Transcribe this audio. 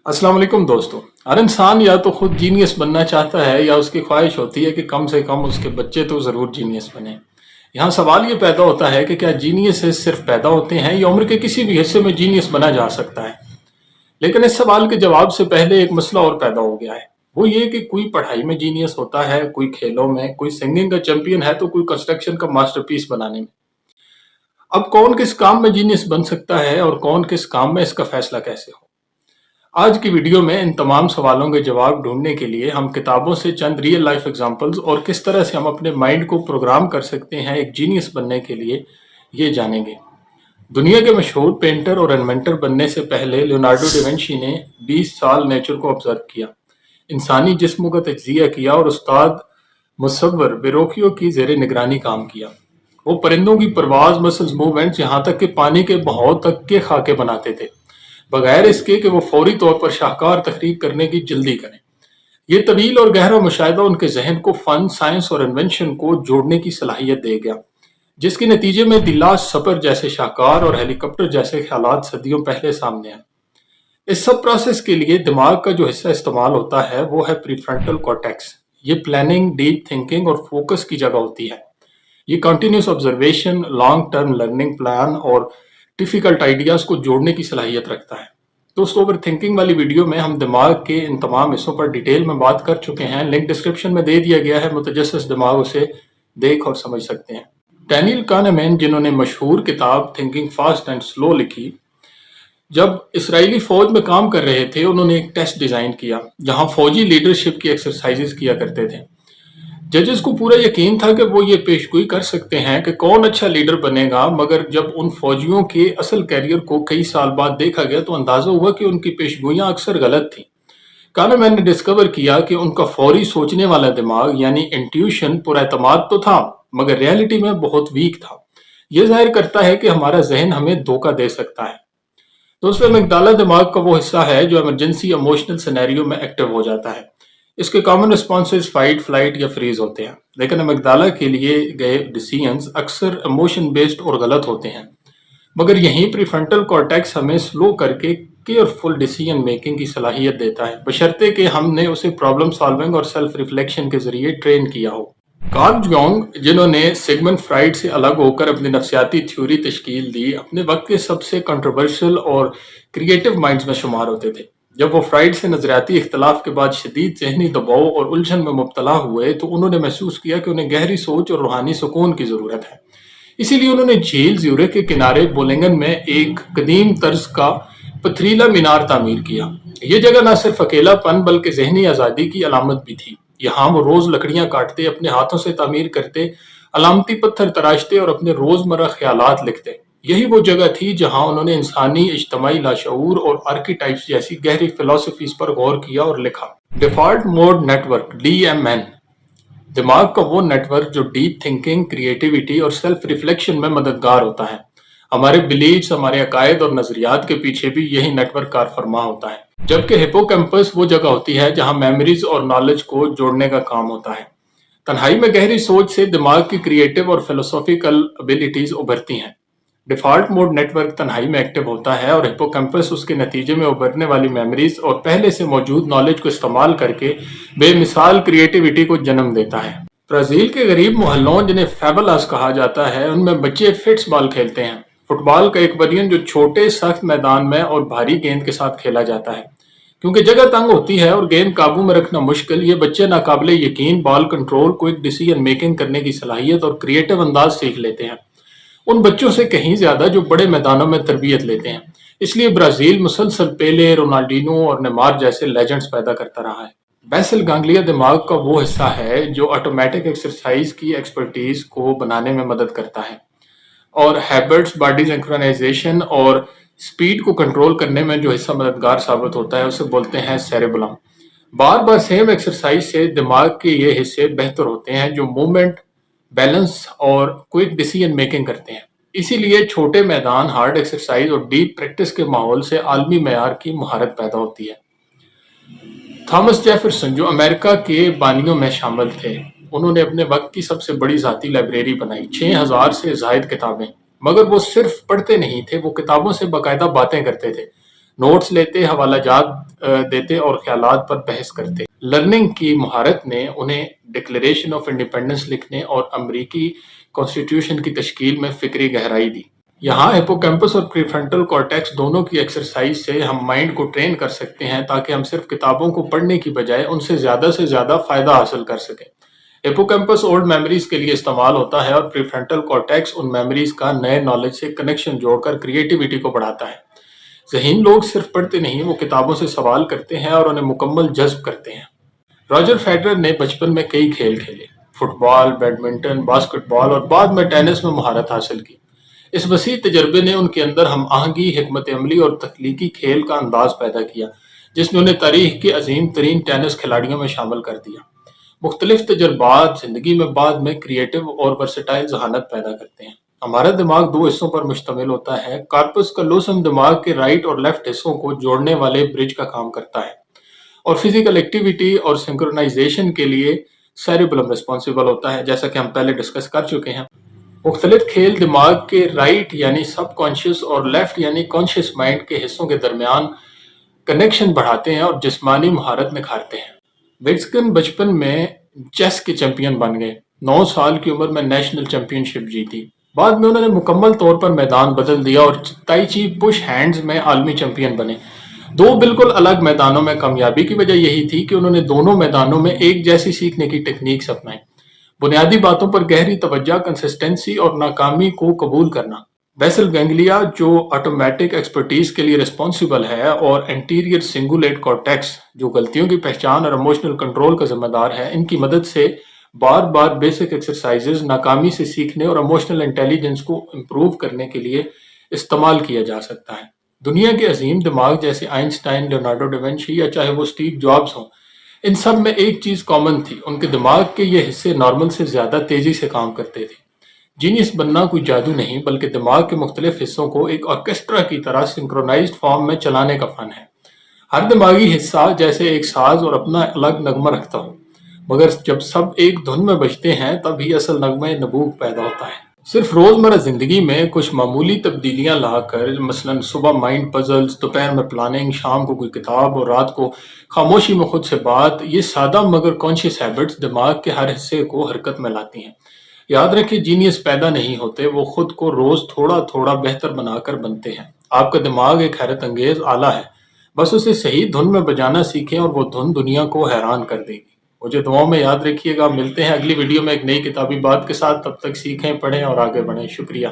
अस्सलाम वालेकुम दोस्तों। हर इंसान या तो खुद जीनियस बनना चाहता है या उसकी ख्वाहिश होती है कि कम से कम उसके बच्चे तो ज़रूर जीनियस बने। यहाँ सवाल ये पैदा होता है कि क्या जीनियस सिर्फ पैदा होते हैं या उम्र के किसी भी हिस्से में जीनियस बना जा सकता है। लेकिन इस सवाल के जवाब से पहले एक मसला और पैदा हो गया है। वो ये कि कोई पढ़ाई में जीनियस होता है, कोई खेलों में, कोई सिंगिंग का चैंपियन है तो कोई कंस्ट्रक्शन का मास्टरपीस बनाने में। अब कौन किस काम में जीनियस बन सकता है और कौन किस काम में, इसका फैसला कैसे हो। आज की वीडियो में इन तमाम सवालों के जवाब ढूंढने के लिए हम किताबों से चंद रियल लाइफ एग्जांपल्स और किस तरह से हम अपने माइंड को प्रोग्राम कर सकते हैं एक जीनियस बनने के लिए, ये जानेंगे। दुनिया के मशहूर पेंटर और इन्वेंटर बनने से पहले लियोनार्डो डा विंची ने 20 साल नेचर को ऑब्जर्व किया, इंसानी जिस्मों का तज्जिया किया और उस्ताद मुसव्वर बेरोकियो की जेर निगरानी काम किया। वो परिंदों की परवाज, मसल्स, मूवमेंट्स, यहाँ तक कि पानी के बहाव तक के खाके बनाते थे, बगैर इसके कि वो फौरी तौर पर शाहकार तखरीक करने की जल्दी करें। ये तवील और गहरा मुशाहिदा उनके जहन को फन, साइंस और इन्वेंशन को जोड़ने की सलाहियत दे गया, जिसके नतीजे में द लास्ट सपर जैसे शाहकार और हेलीकॉप्टर जैसे ख्यालात सदियों पहले सामने आए। इस सब प्रोसेस के लिए दिमाग का जो हिस्सा इस्तेमाल होता है वो है प्रीफ्रंटल कॉर्टेक्स। ये प्लानिंग, डीप थिंकिंग और फोकस की जगह होती है। ये continuous observation, long term learning plan और डिफिकल्ट आइडियाज को जोड़ने की सलाहियत रखता है। दोस्तों, ओवर थिंकिंग वाली वीडियो में हम दिमाग के इन तमाम हिस्सों पर डिटेल में बात कर चुके हैं। लिंक डिस्क्रिप्शन में दे दिया गया है, मुतजस्सिस दिमाग उसे देख और समझ सकते हैं। डैनियल कानेमैन, जिन्होंने मशहूर किताब थिंकिंग फास्ट एंड स्लो लिखी, जब इसराइली फौज में काम कर रहे थे उन्होंने एक टेस्ट डिजाइन किया जहां फौजी लीडरशिप की एक्सरसाइजेस किया करते थे। जजेस को पूरा यकीन था कि वो ये पेशगोई कर सकते हैं कि कौन अच्छा लीडर बनेगा, मगर जब उन फौजियों के असल कैरियर को कई साल बाद देखा गया तो अंदाजा हुआ कि उनकी पेशगोइयां अक्सर गलत थीं। कानमैन ने डिस्कवर किया कि उनका फौरी सोचने वाला दिमाग यानी इंट्यूशन पुरएतमाद तो था, मगर रियलिटी में बहुत वीक था। यह जाहिर करता है कि हमारा जहन हमें धोखा दे सकता है। दोस्तों, अमिगडाला दिमाग का वो हिस्सा है जो इमरजेंसी इमोशनल सिनेरियो में एक्टिव हो जाता है। इसके कॉमन रिस्पॉन्सेज फाइट, फ्लाइट या फ्रीज होते हैं, लेकिन अमिगडाला के लिए गए डिसीजंस अक्सर इमोशन बेस्ड और गलत होते हैं। मगर यहीं प्रीफ्रंटल कॉर्टेक्स हमें स्लो करके केयरफुल डिसीजन मेकिंग की सलाहियत देता है, बशर्ते कि हमने उसे प्रॉब्लम सॉल्विंग और सेल्फ रिफ्लेक्शन के जरिए ट्रेन किया हो। कार्ल जंग, जिन्होंने सिगमंड फ्राइड से अलग होकर अपनी नफ्सियाती थ्योरी तश्कील दी, अपने वक्त के सबसे कंट्रोवर्शियल और क्रिएटिव माइंड्स में शुमार होते थे। जब वो फ्राइड से नजरियाती इख्तलाफ के बाद शदीद जहनी दबाव और उलझन में मुब्तला हुए तो उन्होंने महसूस किया कि उन्हें गहरी सोच और रूहानी सुकून की जरूरत है। इसीलिए उन्होंने झील ज्यूरिख के किनारे बोलिंगन में एक कदीम तर्ज का पथरीला मीनार तामीर किया। ये जगह न सिर्फ अकेलापन बल्कि जहनी आज़ादी की अलामत भी थी। यहाँ वो रोज लकड़ियां काटते, अपने हाथों से तामीर करते, अलामती पत्थर तराशते और अपने रोजमर्रा ख्यालात लिखते। यही वो जगह थी जहाँ उन्होंने इंसानी इज्तमाई लाशऊर और आर्किटाइप्स जैसी गहरी फिलॉसफीज पर गौर किया और लिखा। डिफॉल्ट मोड नेटवर्क (DMN) दिमाग का वो नेटवर्क जो डीप थिंकिंग, क्रिएटिविटी और सेल्फ रिफ्लेक्शन में मददगार होता है। हमारे बिलीव्स, हमारे अकायद और नजरियात के पीछे भी यही नेटवर्क कार फरमा होता है, जबकि हिपोकैम्पस वो जगह होती है जहां मेमोरीज और नॉलेज को जोड़ने का काम होता है। तन्हाई में गहरी सोच से दिमाग की क्रिएटिव और फिलोसॉफिकल एबिलिटीज उभरती हैं। डिफॉल्ट मोड नेटवर्क तन्हाई में एक्टिव होता है और हिपोकैम्पस उसके नतीजे में उभरने वाली मेमोरीज और पहले से मौजूद नॉलेज को इस्तेमाल करके बेमिसाल क्रिएटिविटी को जन्म देता है। ब्राजील के गरीब मोहल्लों, जिन्हें फेवलास कहा जाता है, उनमें बच्चे फिट्स बॉल खेलते हैं, फुटबॉल का एक वर्जन जो छोटे सख्त मैदान में और भारी गेंद के साथ खेला जाता है। क्योंकि जगह तंग होती है और गेंद काबू में रखना मुश्किल, ये बच्चे नाकाबिले यकीन ball control, quick decision making करने की सलाहियत और क्रिएटिव अंदाज सीख लेते हैं, उन बच्चों से कहीं ज्यादा जो बड़े मैदानों में तरबियत लेते हैं। इसलिए ब्राजील मुसलसल पेले, रोनाल्डिनो और नेमार जैसे लेजेंड्स पैदा करता रहा है। बेसल गांग्लिया दिमाग का वो हिस्सा है जो ऑटोमेटिक एक्सरसाइज की एक्सपर्टीज को बनाने में मदद करता है और हैबिट्स, बॉडी सिंक्रोनाइजेशन और स्पीड को कंट्रोल करने में जो हिस्सा मददगार साबित होता है उसे बोलते हैं सेरेबलम। बार बार सेम एक्सरसाइज से दिमाग के ये हिस्से बेहतर होते हैं जो मूवमेंट, बैलेंस और क्विक डिसीजन मेकिंग करते हैं। इसीलिए छोटे मैदान, हार्ड एक्सरसाइज और डीप प्रैक्टिस के माहौल से आलमी मेयार की महारत पैदा होती है। थॉमस जेफरसन, जो अमेरिका के बानियों में शामिल थे, उन्होंने अपने वक्त की सबसे बड़ी जाती लाइब्रेरी बनाई, 6000 से जायद किताबें। मगर वो सिर्फ पढ़ते नहीं थे, वो किताबों से बाकायदा बातें करते थे। نوٹس لیتے، حوالہ جات دیتے اور خیالات پر بحث کرتے۔ لرننگ کی مہارت نے انہیں ڈکلریشن آف انڈیپینڈنس لکھنے اور امریکی کانسٹیٹیوشن کی تشکیل میں فکری گہرائی دی۔ یہاں ہپوکیمپس اور پری فرنٹل کارٹیکس دونوں کی ایکسرسائز سے ہم مائنڈ کو ٹرین کر سکتے ہیں تاکہ ہم صرف کتابوں کو پڑھنے کی بجائے ان سے زیادہ فائدہ حاصل کر سکیں۔ ہپوکیمپس اولڈ میموریز کے لیے استعمال ہوتا ہے اور پری فرنٹل کارٹیکس ان میموریز کا نئے نالج سے کنیکشن جوڑ کر کریٹیوٹی کو بڑھاتا ہے۔ ذہین لوگ صرف پڑھتے نہیں، وہ کتابوں سے سوال کرتے ہیں اور انہیں مکمل جذب کرتے ہیں۔ راجر فیڈرر نے بچپن میں کئی کھیل کھیلے، فٹ بال، بیڈمنٹن، باسکٹ بال اور بعد میں ٹینس میں مہارت حاصل کی۔ اس وسیع تجربے نے ان کے اندر ہم آہنگی، حکمت عملی اور تخلیقی کھیل کا انداز پیدا کیا، جس نے انہیں تاریخ کے عظیم ترین ٹینس کھلاڑیوں میں شامل کر دیا۔ مختلف تجربات زندگی میں بعد میں کریٹو اور ورسٹائل ذہانت پیدا کرتے ہیں۔ ہمارا دماغ دو حصوں پر مشتمل ہوتا ہے۔ کارپس کلوسم دماغ کے رائٹ اور لیفٹ حصوں کو جوڑنے والے برج کا کام کرتا ہے، اور فزیکل ایکٹیویٹی اور سنکرونائزیشن کے لیے سیریبلم ریسپانسبل ہوتا ہے، جیسا کہ ہم پہلے ڈسکس کر چکے ہیں۔ مختلف کھیل دماغ کے رائٹ یعنی سب کانشیس اور لیفٹ یعنی کانشیس مائنڈ کے حصوں کے درمیان کنیکشن بڑھاتے ہیں اور جسمانی مہارت نکھارتے ہیں۔ وٹسکن بچپن میں چیس کے چیمپئن بن گئے، 9 سال کی عمر میں نیشنل چیمپئن شپ جیتی۔ بعد میں انہوں نے مکمل طور پر میدان بدل دیا اور تائی چی پش ہینڈز میں عالمی چیمپئن بنے۔ دو بالکل الگ میدانوں میں کامیابی کی وجہ یہی تھی کہ انہوں نے دونوں میدانوں میں ایک جیسی سیکھنے کی ٹیکنیکس اپنائیں: بنیادی باتوں پر گہری توجہ، کنسسٹنسی اور ناکامی کو قبول کرنا۔ بیسل گینگلیا جو آٹومیٹک ایکسپرٹیز کے لیے ریسپانسبل ہے، اور انٹیریئر سنگولیٹ کارٹیکس جو غلطیوں کی پہچان اور ایموشنل کنٹرول کا ذمہ دار ہے، ان کی مدد سے بار بار بیسک ایکسرسائزز ناکامی سے سیکھنے اور ایموشنل انٹیلیجنس کو امپروو کرنے کے لیے استعمال کیا جا سکتا ہے۔ دنیا کے عظیم دماغ جیسے آئنسٹائن، لیونارڈو ڈاونچی یا چاہے وہ اسٹیو جابز ہوں، ان سب میں ایک چیز کامن تھی: ان کے دماغ کے یہ حصے نارمل سے زیادہ تیزی سے کام کرتے تھے۔ جینیس بننا کوئی جادو نہیں، بلکہ دماغ کے مختلف حصوں کو ایک آرکیسٹرا کی طرح سنکرونائزڈ فارم میں چلانے کا فن ہے۔ ہر دماغی حصہ جیسے ایک ساز اور اپنا الگ نغمہ رکھتا ہو، مگر جب سب ایک دھن میں بجتے ہیں تب ہی اصل نغمہ نبوغ پیدا ہوتا ہے۔ صرف روزمرہ زندگی میں کچھ معمولی تبدیلیاں لا کر، مثلاً صبح مائنڈ پزلز، دوپہر میں پلاننگ، شام کو کوئی کتاب اور رات کو خاموشی میں خود سے بات، یہ سادہ مگر کانشیس ہیبٹس دماغ کے ہر حصے کو حرکت میں لاتی ہیں۔ یاد رکھیں، جینیس پیدا نہیں ہوتے، وہ خود کو روز تھوڑا تھوڑا بہتر بنا کر بنتے ہیں۔ آپ کا دماغ ایک حیرت انگیز آلہ ہے، بس اسے صحیح دھن میں بجانا سیکھیں اور وہ دھن دنیا کو حیران کر دے گی۔ مجھے دعاؤں میں یاد رکھیے گا۔ ملتے ہیں اگلی ویڈیو میں ایک نئی کتابی بات کے ساتھ، تب تک سیکھیں، پڑھیں اور آگے بڑھیں۔ شکریہ۔